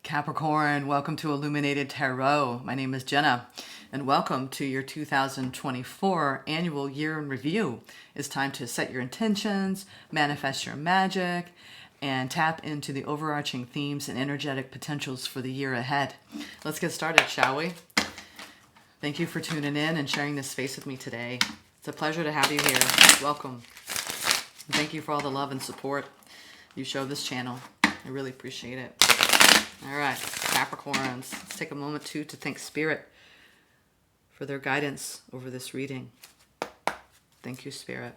Capricorn, welcome to Illuminated Tarot. My name is Jenna, and welcome to your 2024 annual year in review. It's time to set your intentions, manifest your magic, and tap into the overarching themes and energetic potentials for the year ahead. Let's get started, shall we? Thank you for tuning in and sharing this space with me today. It's a pleasure to have you here. Welcome. And thank you for all the love and support you show this channel. I really appreciate it. All right, Capricorns, let's take a moment to thank Spirit for their guidance over this reading. Thank you, Spirit.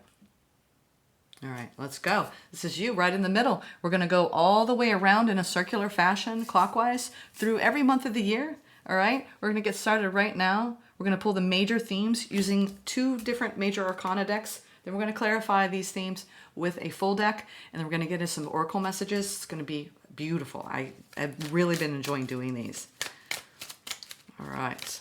All right, let's go. This is you right in the middle. We're going to go all the way around in a circular fashion, clockwise, through every month of the year. All right, we're going to get started right now. We're going to pull the major themes using 2 different major arcana decks. Then we're going to clarify these themes with a full deck, and then we're going to get into some oracle messages. It's going to be beautiful. I've really been enjoying doing these. All right.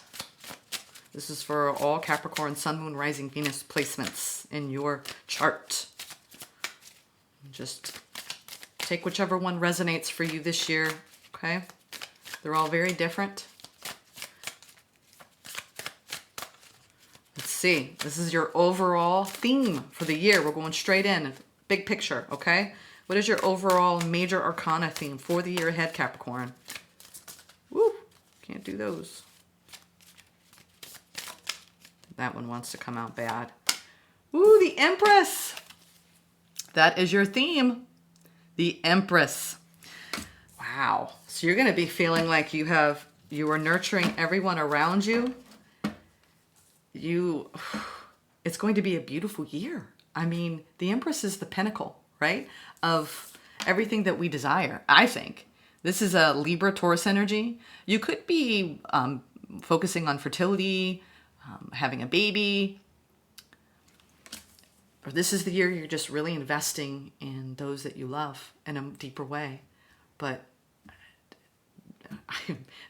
This is for all Capricorn, Sun, Moon, Rising, Venus placements in your chart. Just take whichever one resonates for you this year, okay? They're all very different. Let's see. This is your overall theme for the year. We're going straight in. Big picture, okay? What is your overall major arcana theme for the year ahead, Capricorn? Woo! Can't do those. That one wants to come out bad. Ooh, the Empress! That is your theme. The Empress. Wow. So you're going to be feeling like you are nurturing everyone around you. It's going to be a beautiful year. I mean, the Empress is the pinnacle, right, of everything that we desire, I think. This is a Libra Taurus energy. You could be focusing on fertility, having a baby. Or this is the year you're just really investing in those that you love in a deeper way. But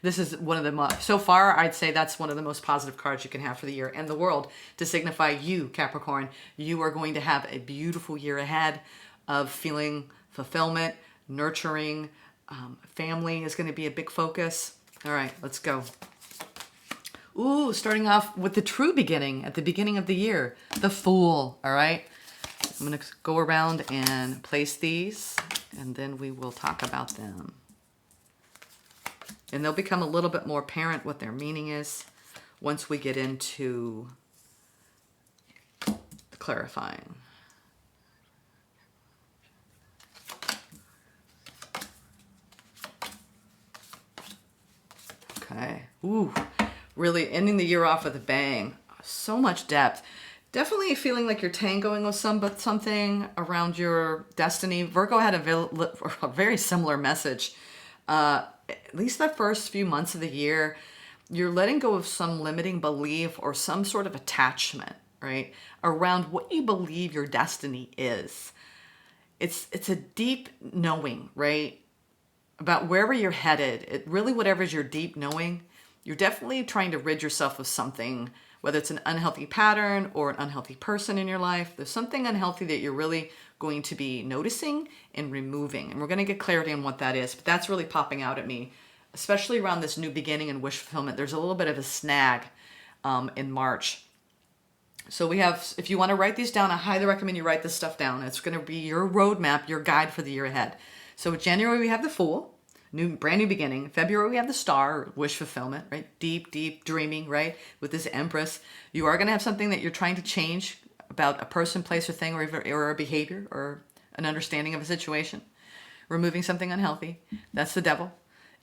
this is one of the so far, I'd say that's one of the most positive cards you can have for the year and the world to signify you, Capricorn. You are going to have a beautiful year ahead of feeling fulfillment, nurturing. Family is going to be a big focus. All right, let's go. Ooh, starting off with the true beginning at the beginning of the year, the Fool. All right, I'm going to go around and place these, and then we will talk about them. And they'll become a little bit more apparent what their meaning is once we get into the clarifying. Okay. Ooh, really ending the year off with a bang. So much depth. Definitely feeling like you're tangoing with something around your destiny. Virgo had a very similar message. At least the first few months of the year, you're letting go of some limiting belief or some sort of attachment, right, around what you believe your destiny is. It's a deep knowing, right, about wherever you're headed. Really, whatever's your deep knowing, you're definitely trying to rid yourself of something, whether it's an unhealthy pattern or an unhealthy person in your life. There's something unhealthy that you're really going to be noticing and removing. And we're going to get clarity on what that is. But that's really popping out at me, especially around this new beginning and wish fulfillment. There's a little bit of a snag in March. So we have, if you want to write these down, I highly recommend you write this stuff down. It's going to be your roadmap, your guide for the year ahead. So January, we have the Fool. Brand new beginning. February, we have the Star, wish fulfillment, right? Deep dreaming, right? With this Empress. You are going to have something that you're trying to change about a person, place, or thing, or a behavior, or an understanding of a situation. Removing something unhealthy. That's the Devil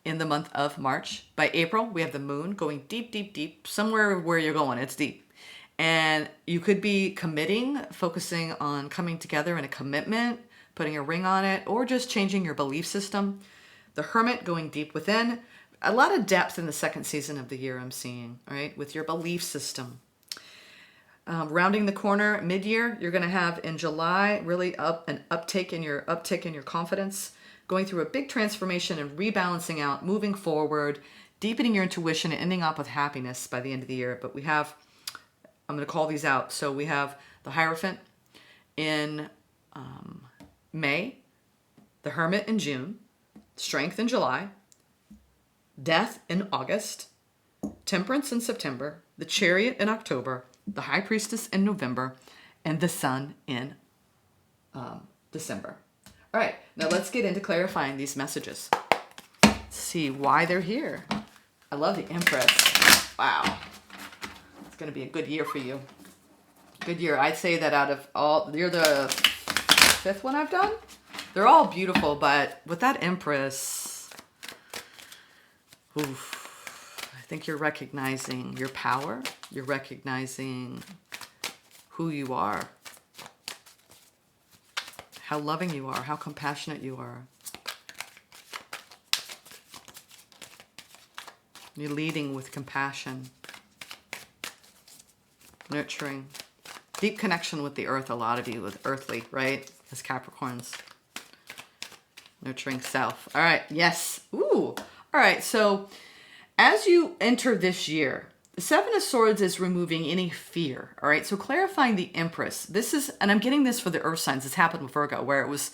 in the month of March. By April, we have the Moon going deep, somewhere where you're going. It's deep. And you could be committing, focusing on coming together in a commitment, putting a ring on it, or just changing your belief system. The Hermit going deep within. A lot of depth in the second season of the year I'm seeing, all right, with your belief system. Rounding the corner, mid-year, you're going to have in July really an uptick in your confidence, going through a big transformation and rebalancing out, moving forward, deepening your intuition, and ending up with happiness by the end of the year. But we have, I'm going to call these out. So we have the Hierophant in May, the Hermit in June, Strength in July, Death in August, Temperance in September, the Chariot in October, the High Priestess in November, and the Sun in December. All right, now let's get into clarifying these messages. Let's see why they're here. I love the Empress. Wow. It's going to be a good year for you. Good year. I'd say that out of all, you're the 5th one I've done. They're all beautiful, but with that Empress, oof, I think you're recognizing your power. You're recognizing who you are, how loving you are, how compassionate you are. You're leading with compassion, nurturing, deep connection with the earth, a lot of you, with earthly, right? As Capricorns. Nurturing self. All right, yes. Ooh. All right, so as you enter this year, the Seven of Swords is removing any fear. All right, so clarifying the Empress. This is, and I'm getting this for the earth signs. This happened with Virgo, where it was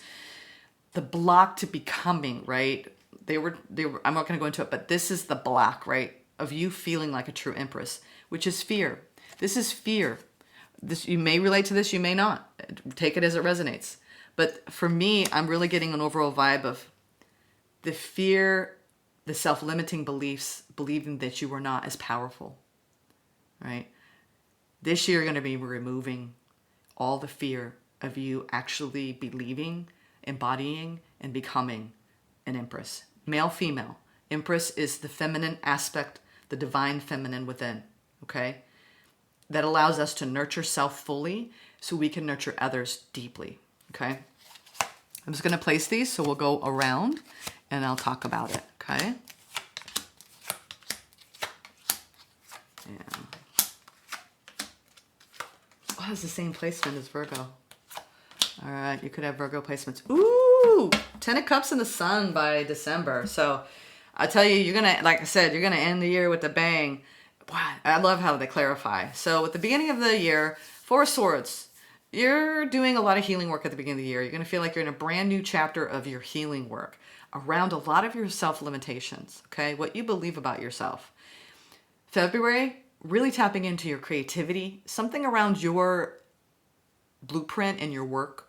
the block to becoming, right? They were, I'm not going to go into it, but this is the block, right? Of you feeling like a true Empress, which is fear. This is fear. This, you may relate to this, you may not. Take it as it resonates. But for me, I'm really getting an overall vibe of the fear, the self-limiting beliefs, believing that you are not as powerful, right? This year, you're going to be removing all the fear of you actually believing, embodying, and becoming an Empress. Male, female. Empress is the feminine aspect, the divine feminine within, okay? That allows us to nurture self fully so we can nurture others deeply, okay? I'm just going to place these, so we'll go around and I'll talk about it, okay? Yeah. Oh, it has the same placement as Virgo. All right, you could have Virgo placements. Ooh, 10 of Cups in the Sun by December. So I tell you, you're going to, like I said, you're going to end the year with a bang. Wow, I love how they clarify. So at the beginning of the year, 4 of Swords, you're doing a lot of healing work at the beginning of the year. You're going to feel like you're in a brand new chapter of your healing work around a lot of your self-limitations, okay? What you believe about yourself. February, really tapping into your creativity. Something around your blueprint and your work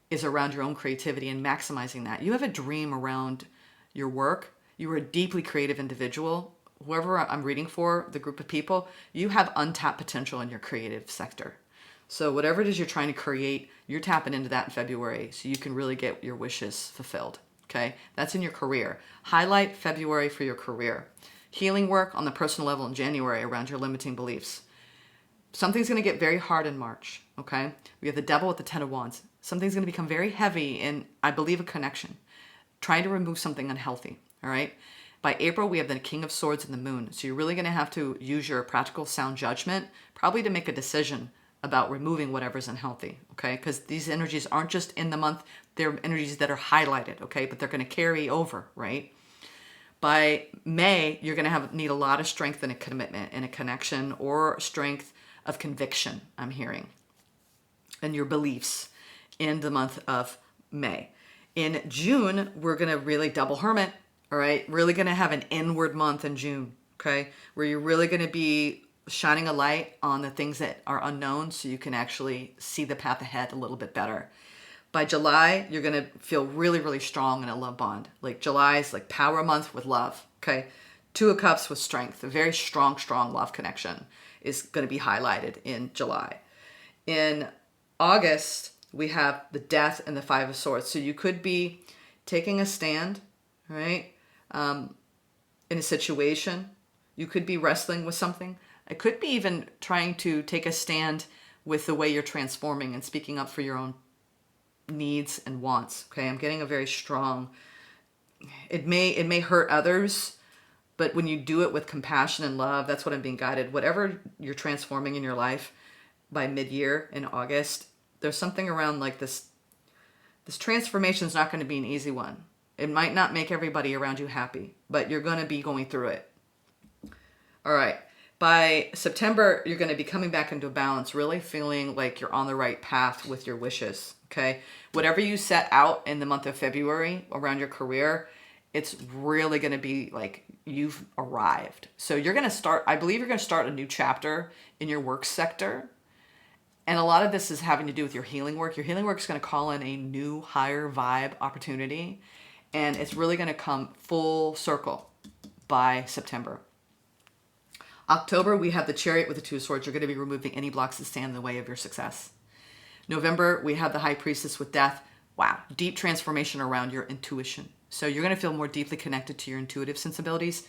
is around your own creativity and maximizing that. You have a dream around your work. You are a deeply creative individual. Whoever I'm reading for, the group of people, you have untapped potential in your creative sector. So whatever it is you're trying to create, you're tapping into that in February so you can really get your wishes fulfilled, okay? That's in your career. Highlight February for your career. Healing work on the personal level in January around your limiting beliefs. Something's going to get very hard in March, okay? We have the Devil with the 10 of Wands. Something's going to become very heavy in, I believe, a connection. Trying to remove something unhealthy, all right? By April, we have the King of Swords and the Moon. So you're really going to have to use your practical sound judgment, probably to make a decision about removing whatever's unhealthy, okay? Because these energies aren't just in the month, they're energies that are highlighted, okay? But they're going to carry over, right? By May, you're going to need a lot of strength in a commitment, in a connection, or strength of conviction, I'm hearing, and your beliefs in the month of May. In June, we're going to really double hermit, all right? Really going to have an inward month in June, okay? Where you're really going to be shining a light on the things that are unknown so you can actually see the path ahead a little bit better. By July, you're going to feel really, really strong in a love bond. Like July is like power month with love, okay? 2 of Cups with strength. A very strong, strong love connection is going to be highlighted in July. In August, we have the Death and the 5 of Swords. So you could be taking a stand, right? In a situation. You could be wrestling with something. It could be even trying to take a stand with the way you're transforming and speaking up for your own needs and wants. Okay, I'm getting a very strong, it may hurt others, but when you do it with compassion and love, that's what I'm being guided. Whatever you're transforming in your life by mid-year in August, there's something around like this transformation is not going to be an easy one. It might not make everybody around you happy, but you're going to be going through it. All right. By September, you're going to be coming back into balance, really feeling like you're on the right path with your wishes, okay? Whatever you set out in the month of February around your career, it's really going to be like you've arrived. So you're going to start, I believe you're going to start a new chapter in your work sector. And a lot of this is having to do with your healing work. Your healing work is going to call in a new higher vibe opportunity. And it's really going to come full circle by September. October, we have the Chariot with the Two of Swords. You're going to be removing any blocks that stand in the way of your success. November, we have the High Priestess with Death. Wow, deep transformation around your intuition. So you're going to feel more deeply connected to your intuitive sensibilities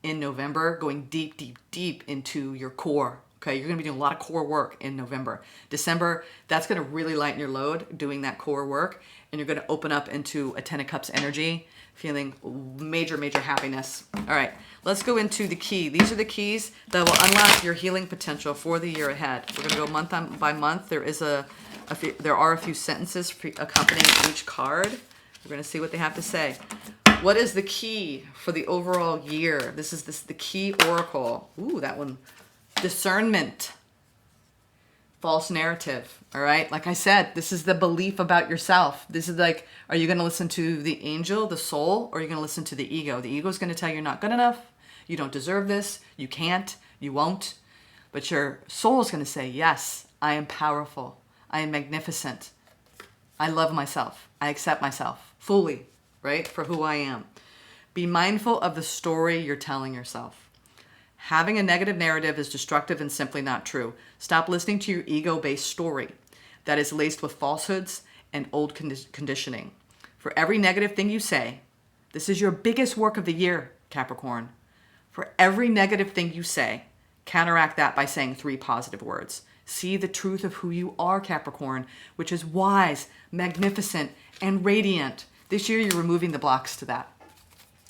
in November, going deep, deep, deep into your core. Okay, you're going to be doing a lot of core work in November. December, that's going to really lighten your load doing that core work. And you're going to open up into a Ten of Cups energy, feeling major, major happiness. All right, let's go into the key. These are the keys that will unlock your healing potential for the year ahead. We're going to go month by month. There are a few sentences accompanying each card. We're going to see what they have to say. What is the key for the overall year? This is the key oracle. Ooh, that one. Discernment. False narrative. All right. Like I said, this is the belief about yourself. This is like, are you going to listen to the angel, the soul, or are you going to listen to the ego? The ego is going to tell you you're not good enough. You don't deserve this. You can't. You won't. But your soul is going to say, yes, I am powerful. I am magnificent. I love myself. I accept myself fully, right? For who I am. Be mindful of the story you're telling yourself. Having a negative narrative is destructive and simply not true. Stop listening to your ego-based story that is laced with falsehoods and old conditioning. For every negative thing you say, this is your biggest work of the year, Capricorn. For every negative thing you say, counteract that by saying 3 positive words. See the truth of who you are, Capricorn, which is wise, magnificent, and radiant. This year, you're removing the blocks to that.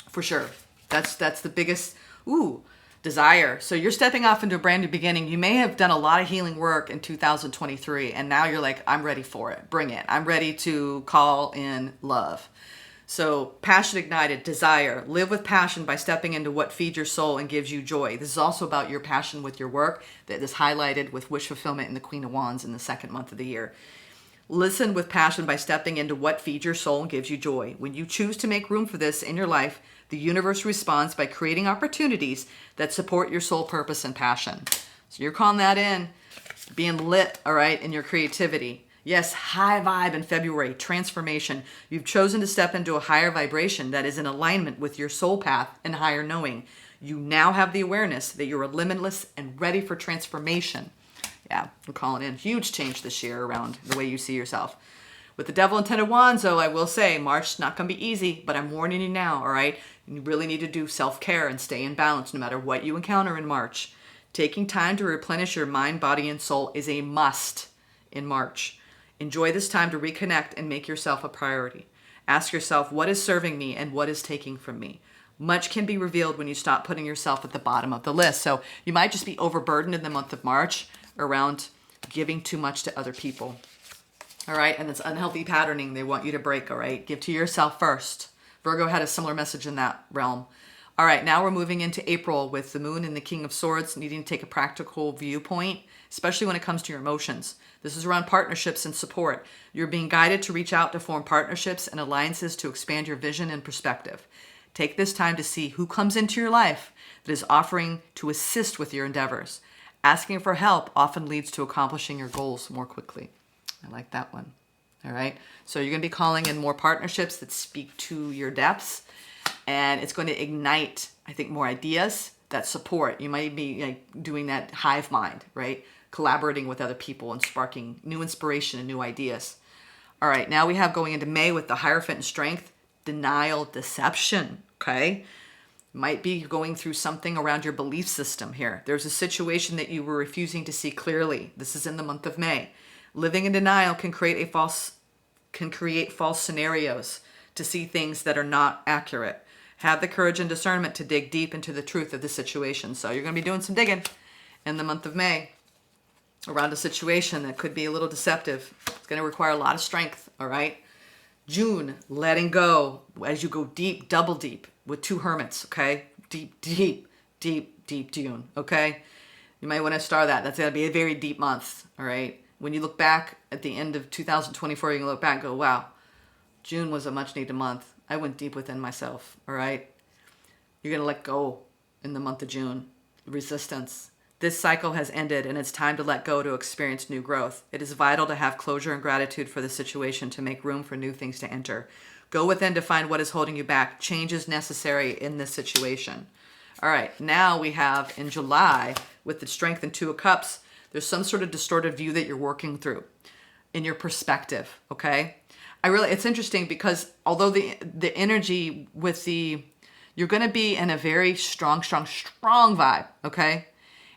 For sure. That's the biggest, desire. So you're stepping off into a brand new beginning. You may have done a lot of healing work in 2023, and now you're like, I'm ready for it. Bring it. I'm ready to call in love. So passion ignited, desire, live with passion by stepping into what feeds your soul and gives you joy. This is also about your passion with your work that is highlighted with wish fulfillment in the Queen of Wands in the second month of the year. Listen with passion by stepping into what feeds your soul and gives you joy. When you choose to make room for this in your life, the universe responds by creating opportunities that support your soul purpose and passion. So you're calling that in, being lit, all right, in your creativity. Yes, high vibe in February, transformation. You've chosen to step into a higher vibration that is in alignment with your soul path and higher knowing. You now have the awareness that you're limitless and ready for transformation. Yeah, I'm calling in huge change this year around the way you see yourself. With the Devil and Ten of Wands, though, I will say, March is not going to be easy, but I'm warning you now, all right? You really need to do self-care and stay in balance no matter what you encounter in March. Taking time to replenish your mind, body, and soul is a must in March. Enjoy this time to reconnect and make yourself a priority. Ask yourself, what is serving me and what is taking from me? Much can be revealed when you stop putting yourself at the bottom of the list. So you might just be overburdened in the month of March around giving too much to other people. All right, and it's unhealthy patterning they want you to break, all right? Give to yourself first. Virgo had a similar message in that realm. All right, now we're moving into April with the Moon and the King of Swords needing to take a practical viewpoint, especially when it comes to your emotions. This is around partnerships and support. You're being guided to reach out to form partnerships and alliances to expand your vision and perspective. Take this time to see who comes into your life that is offering to assist with your endeavors. Asking for help often leads to accomplishing your goals more quickly. I like that one. All right. So you're going to be calling in more partnerships that speak to your depths, and it's going to ignite, I think, more ideas that support. You might be doing that hive mind, right? Collaborating with other people and sparking new inspiration and new ideas. All right. Now we have going into May with the Hierophant and Strength, denial, deception. Okay. Might be going through something around your belief system here. There's a situation that you were refusing to see clearly. This is in the month of May. Living in denial can create false scenarios to see things that are not accurate. Have the courage and discernment to dig deep into the truth of the situation. So you're going to be doing some digging in the month of May around a situation that could be a little deceptive. It's going to require a lot of strength, all right? June, letting go as you go deep, double deep with 2 hermits, okay? Deep, deep, deep, deep June, okay? You might want to star that. That's going to be a very deep month, all right? When you look back at the end of 2024, you can look back and go, wow, June was a much needed month. I went deep within myself, all right? You're going to let go in the month of June. Resistance. This cycle has ended and it's time to let go to experience new growth. It is vital to have closure and gratitude for the situation to make room for new things to enter. Go within to find what is holding you back. Change is necessary in this situation. All right, now we have in July with the Strength and Two of Cups, there's some sort of distorted view that you're working through in your perspective, okay? It's interesting because although the energy with you're going to be in a very strong vibe, okay?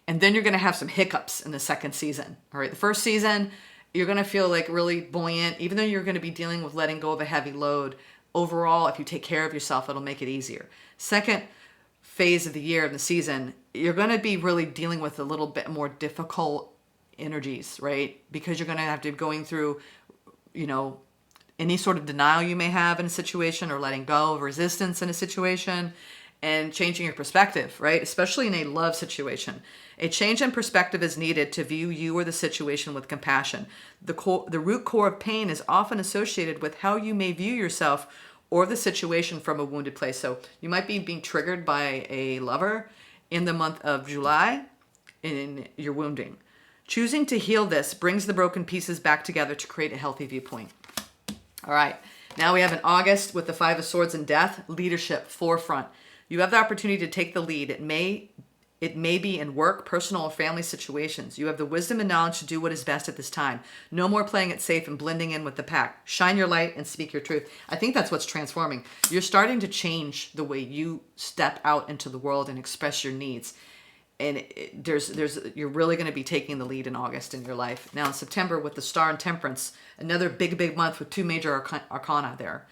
And then you're going to have some hiccups in the second season, all right? The first season, you're going to feel like really buoyant, even though you're going to be dealing with letting go of a heavy load. Overall, if you take care of yourself, it'll make it easier. Second phase of the year, of the season, you're going to be really dealing with a little bit more difficult energies, right? Because you're going to have to be going through, any sort of denial you may have in a situation, or letting go of resistance in a situation, and changing your perspective, right? Especially in a love situation. A change in perspective is needed to view you or the situation with compassion. The root core of pain is often associated with how you may view yourself or the situation from a wounded place. So you might be being triggered by a lover in the month of July in your wounding. Choosing to heal this brings the broken pieces back together to create a healthy viewpoint. All right, now we have in August with the Five of Swords and Death, leadership, forefront. You have the opportunity to take the lead. It may be in work, personal, or family situations. You have the wisdom and knowledge to do what is best at this time. No more playing it safe and blending in with the pack. Shine your light and speak your truth. I think that's what's transforming. You're starting to change the way you step out into the world and express your needs. And you're really going to be taking the lead in August in your life. Now in September with the Star and Temperance, another big month with two major arcana there.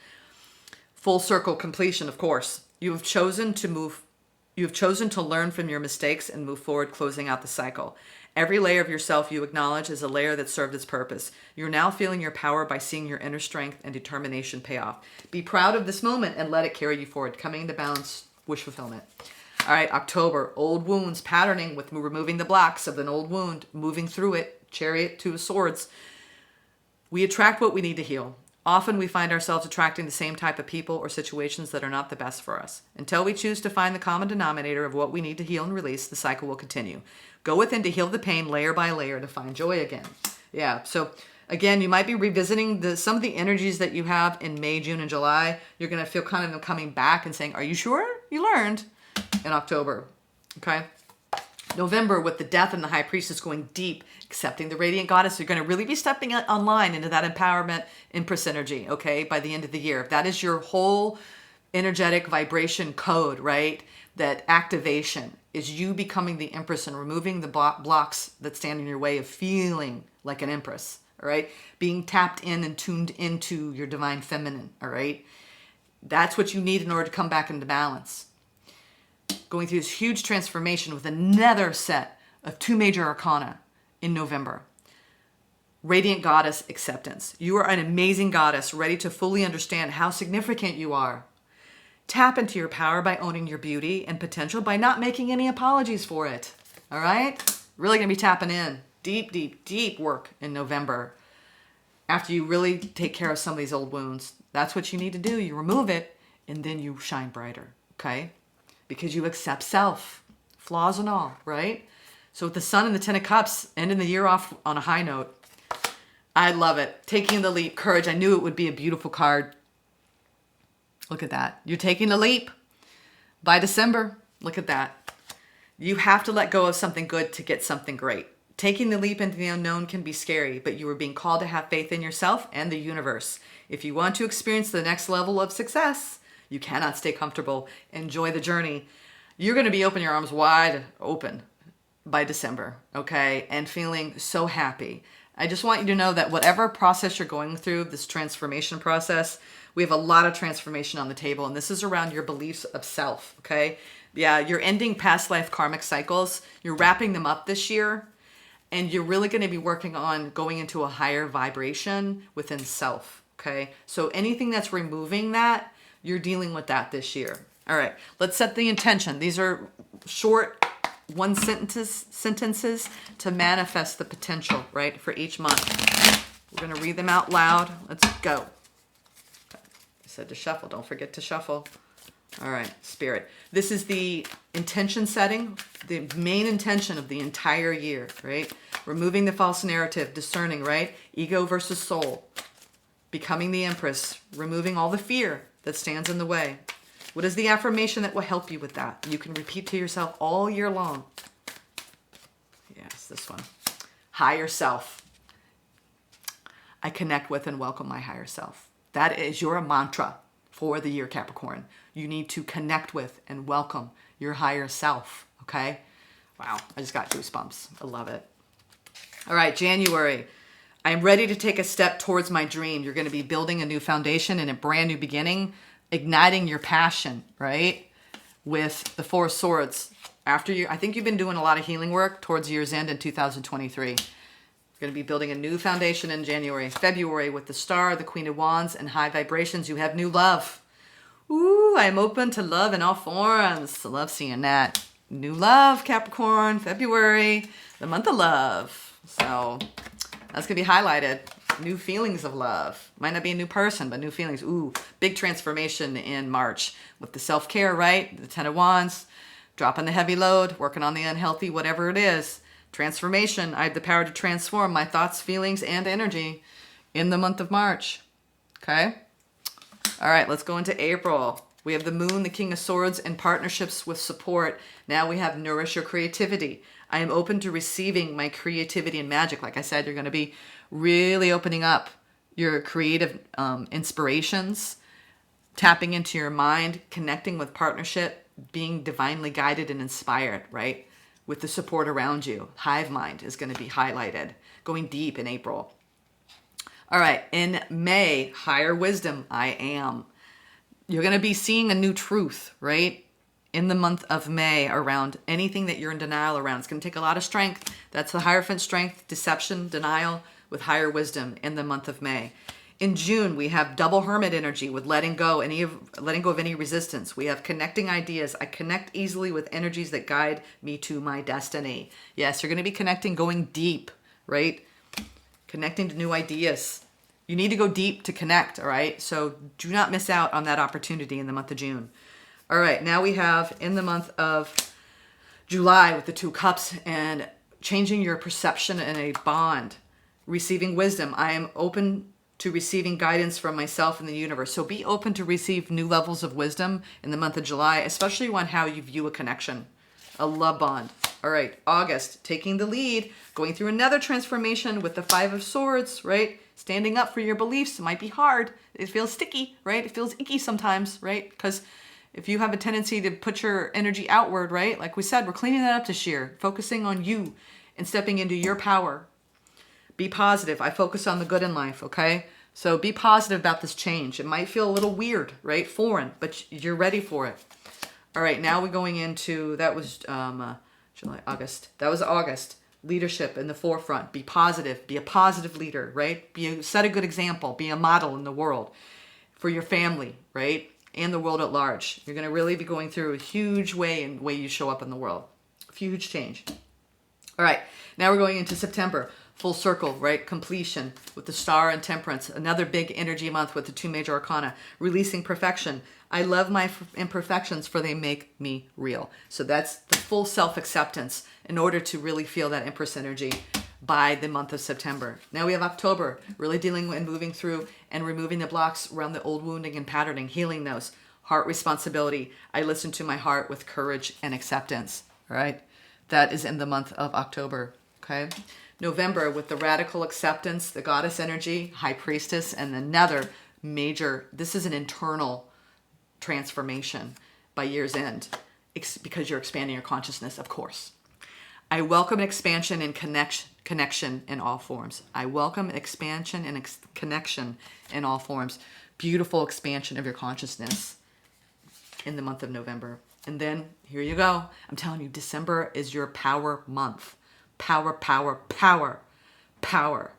Full circle completion, of course. You have chosen to learn from your mistakes and move forward, closing out the cycle. Every layer of yourself you acknowledge is a layer that served its purpose. You're now feeling your power by seeing your inner strength and determination pay off. Be proud of this moment and let it carry you forward. Coming into balance, wish fulfillment. All right, October, old wounds, patterning with removing the blocks of an old wound, moving through it, Chariot, Two of Swords. We attract what we need to heal. Often we find ourselves attracting the same type of people or situations that are not the best for us. Until we choose to find the common denominator of what we need to heal and release, the cycle will continue. Go within to heal the pain layer by layer to find joy again. Yeah, so again, you might be revisiting some of the energies that you have in May, June, and July. You're going to feel kind of them coming back and saying, are you sure you learned? In October, okay? November with the Death and the High Priestess going deep, accepting the Radiant Goddess. You're going to really be stepping online into that empowerment, Empress energy, okay, by the end of the year. If that is your whole energetic vibration code, right, that activation is you becoming the Empress and removing the blocks that stand in your way of feeling like an Empress, all right? Being tapped in and tuned into your divine feminine, all right? That's what you need in order to come back into balance. Going through this huge transformation with another set of two major arcana in November. Radiant Goddess acceptance. You are an amazing goddess ready to fully understand how significant you are. Tap into your power by owning your beauty and potential by not making any apologies for it. All right? Really going to be tapping in. Deep work in November. After you really take care of some of these old wounds. That's what you need to do. You remove it and then you shine brighter. Okay? Because you accept self, flaws and all, right? So with the Sun and the Ten of Cups, ending the year off on a high note. I love it. Taking the leap, courage. I knew it would be a beautiful card. Look at that. You're taking the leap by December. Look at that. You have to let go of something good to get something great. Taking the leap into the unknown can be scary, but you are being called to have faith in yourself and the universe. If you want to experience the next level of success, you cannot stay comfortable. Enjoy the journey. You're going to be open your arms wide open by December, okay? And feeling so happy. I just want you to know that whatever process you're going through, this transformation process, we have a lot of transformation on the table, and this is around your beliefs of self, okay? Yeah, you're ending past life karmic cycles. You're wrapping them up this year, and you're really going to be working on going into a higher vibration within self, okay? So anything that's removing that, you're dealing with that this year. All right, let's set the intention. These are short one sentences to manifest the potential, right, for each month. We're going to read them out loud. Let's go. said to shuffle. Don't forget to shuffle. All right, Spirit. This is the intention setting, the main intention of the entire year, right? Removing the false narrative, discerning, right? Ego versus soul. Becoming the Empress. Removing all the fear that stands in the way. What is the affirmation that will help you with that? You can repeat to yourself all year long. Yes, this one. Higher self. I connect with and welcome my higher self. That is your mantra for the year, Capricorn. You need to connect with and welcome your higher self, okay? Wow, I just got goosebumps. I love it. All right, January. I'm ready to take a step towards my dream. You're going to be building a new foundation and a brand new beginning, igniting your passion, right? With the Four of Swords. I think you've been doing a lot of healing work towards year's end in 2023. You're going to be building a new foundation in January. February, with the Star, the Queen of Wands, and high vibrations, you have new love. Ooh, I'm open to love in all forms. I love seeing that. New love, Capricorn. February, the month of love. So that's going to be highlighted. New feelings of love. Might not be a new person, but new feelings. Ooh, big transformation in March with the self-care, right? The Ten of Wands, dropping the heavy load, working on the unhealthy, whatever it is. Transformation. I have the power to transform my thoughts, feelings, and energy in the month of March. Okay? All right, let's go into April. We have the Moon, the King of Swords, and partnerships with support. Now we have nourish your creativity. I am open to receiving my creativity and magic. Like I said, you're going to be really opening up your creative inspirations, tapping into your mind, connecting with partnership, being divinely guided and inspired, right? With the support around you. Hive mind is going to be highlighted, going deep in April. All right, in May, higher wisdom, I am. You're going to be seeing a new truth, right? In the month of May around anything that you're in denial around. It's going to take a lot of strength. That's the Hierophant strength, deception, denial with higher wisdom in the month of May. In June, we have double hermit energy with letting go of any resistance. We have connecting ideas. I connect easily with energies that guide me to my destiny. Yes, you're going to be connecting, going deep, right? Connecting to new ideas. You need to go deep to connect, all right? So do not miss out on that opportunity in the month of June. All right, now we have in the month of July with the Two Cups and changing your perception in a bond. Receiving wisdom. I am open to receiving guidance from myself and the universe. So be open to receive new levels of wisdom in the month of July, especially on how you view a connection, a love bond. All right, August, taking the lead, going through another transformation with the Five of Swords, right? Standing up for your beliefs. It might be hard. It feels sticky, right? It feels icky sometimes, right? Because if you have a tendency to put your energy outward, right? Like we said, we're cleaning that up this year, focusing on you and stepping into your power. Be positive. I focus on the good in life, okay? So be positive about this change. It might feel a little weird, right? Foreign, but you're ready for it. All right, now we're going into, that was July, August. That was August. Leadership in the forefront. Be positive. Be a positive leader, right? Set a good example. Be a model in the world for your family, right? And the world at large. You're going to really be going through a huge way in the way you show up in the world. Huge change. All right, now we're going into September. Full circle, right? Completion with the Star and Temperance. Another big energy month with the two major arcana. Releasing perfection. I love my imperfections for they make me real. So that's the full self-acceptance in order to really feel that Empress energy by the month of September. Now we have October, really dealing and moving through and removing the blocks around the old wounding and patterning, healing those. Heart responsibility. I listen to my heart with courage and acceptance, all right? That is in the month of October, okay? November with the radical acceptance, the goddess energy, high priestess, and another major, this is an internal transformation by year's end because you're expanding your consciousness, of course. I welcome expansion and connection in all forms. I welcome expansion and connection in all forms. Beautiful expansion of your consciousness in the month of November. And then here you go. I'm telling you, December is your power month. Power, power, power, power.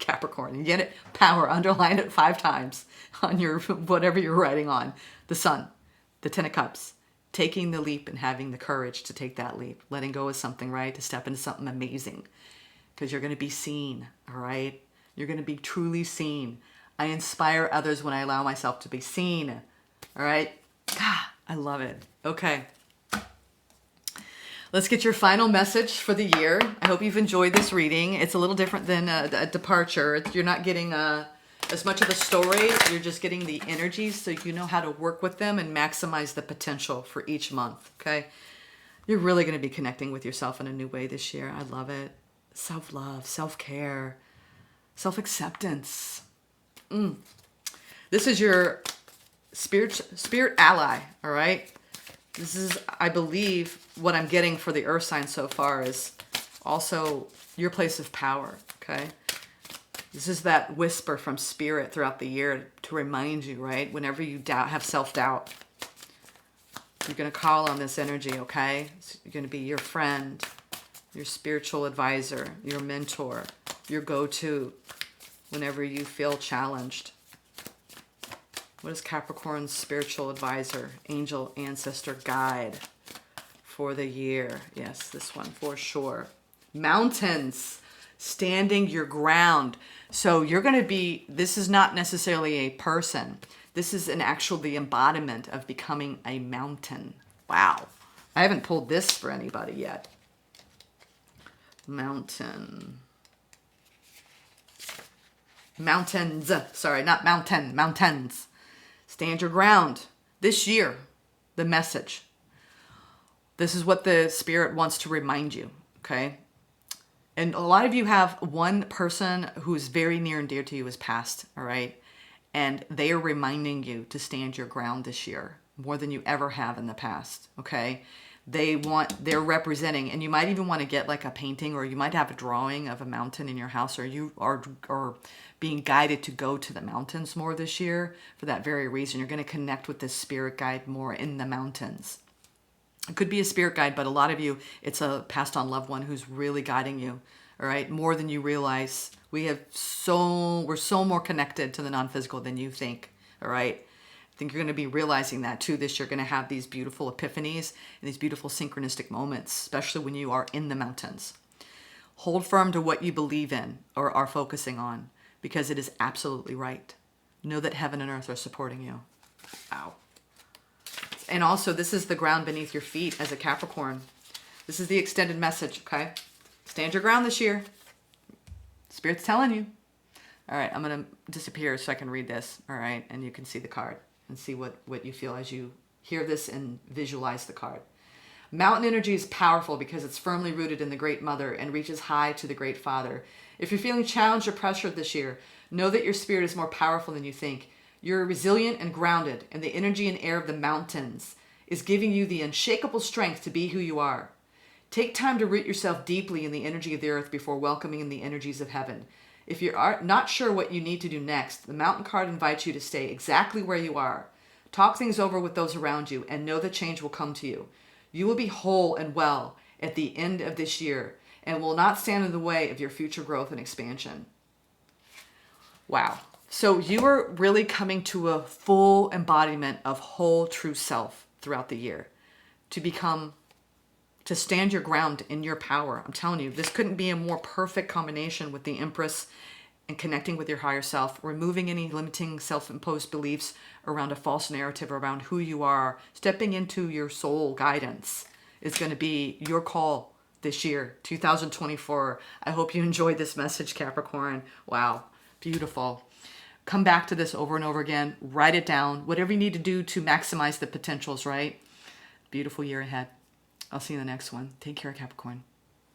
Capricorn. You get it? Power. Underline it 5 times on your whatever you're writing on. The Sun, the Ten of Cups. Taking the leap and having the courage to take that leap. Letting go of something, right? To step into something amazing. Because you're going to be seen, all right? You're going to be truly seen. I inspire others when I allow myself to be seen. All right? God, I love it. Okay. Let's get your final message for the year. I hope you've enjoyed this reading. It's a little different than a departure. You're not getting as much of the story. You're just getting the energies so you know how to work with them and maximize the potential for each month, okay? You're really going to be connecting with yourself in a new way this year. I love it. Self-love, self-care, self-acceptance. This is your spirit ally, all right? This is, I believe, what I'm getting for the earth sign so far is also your place of power, okay? This is that whisper from spirit throughout the year to remind you, right? Whenever you have self-doubt, you're going to call on this energy, okay? You're going to be your friend, your spiritual advisor, your mentor, your go-to whenever you feel challenged. What is Capricorn's spiritual advisor, angel, ancestor, guide for the year? Yes, this one for sure. Mountains, standing your ground. So you're going to be, this is not necessarily a person. This is the embodiment of becoming a mountain. Wow. I haven't pulled this for anybody yet. Mountain. Mountains. Sorry, not mountain. Mountains. Stand your ground. This year, the message. This is what the spirit wants to remind you, okay? And a lot of you have one person who's very near and dear to you has passed, all right? And they are reminding you to stand your ground this year more than you ever have in the past, okay? They're representing, and you might even want to get like a painting, or you might have a drawing of a mountain in your house, or you are being guided to go to the mountains more this year for that very reason. You're going to connect with this spirit guide more in the mountains. It could be a spirit guide, but a lot of you, it's a passed on loved one who's really guiding you, all right? More than you realize. We're so more connected to the non-physical than you think, all right? I think you're going to be realizing that too this year. You're going to have these beautiful epiphanies and these beautiful synchronistic moments, especially when you are in the mountains. Hold firm to what you believe in or are focusing on, because it is absolutely right. Know that heaven and earth are supporting you. Wow. And also, this is the ground beneath your feet as a Capricorn. This is the extended message, okay? Stand your ground this year. Spirit's telling you. All right, I'm going to disappear so I can read this, all right? And you can see the card and see what you feel as you hear this and visualize the card. Mountain energy is powerful because it's firmly rooted in the Great Mother and reaches high to the Great Father. If you're feeling challenged or pressured this year, know that your spirit is more powerful than you think. You're resilient and grounded, and the energy and air of the mountains is giving you the unshakable strength to be who you are. Take time to root yourself deeply in the energy of the earth before welcoming in the energies of heaven. If you're not sure what you need to do next, the mountain card invites you to stay exactly where you are. Talk things over with those around you and know that change will come to you. You will be whole and well at the end of this year and will not stand in the way of your future growth and expansion. Wow. So you are really coming to a full embodiment of whole true self throughout the year to stand your ground in your power. I'm telling you, this couldn't be a more perfect combination with the Empress and connecting with your higher self, removing any limiting self-imposed beliefs around a false narrative around who you are. Stepping into your soul guidance is going to be your call this year, 2024. I hope you enjoyed this message, Capricorn. Wow, beautiful. Come back to this over and over again. Write it down. Whatever you need to do to maximize the potentials, right? Beautiful year ahead. I'll see you in the next one. Take care, Capricorn.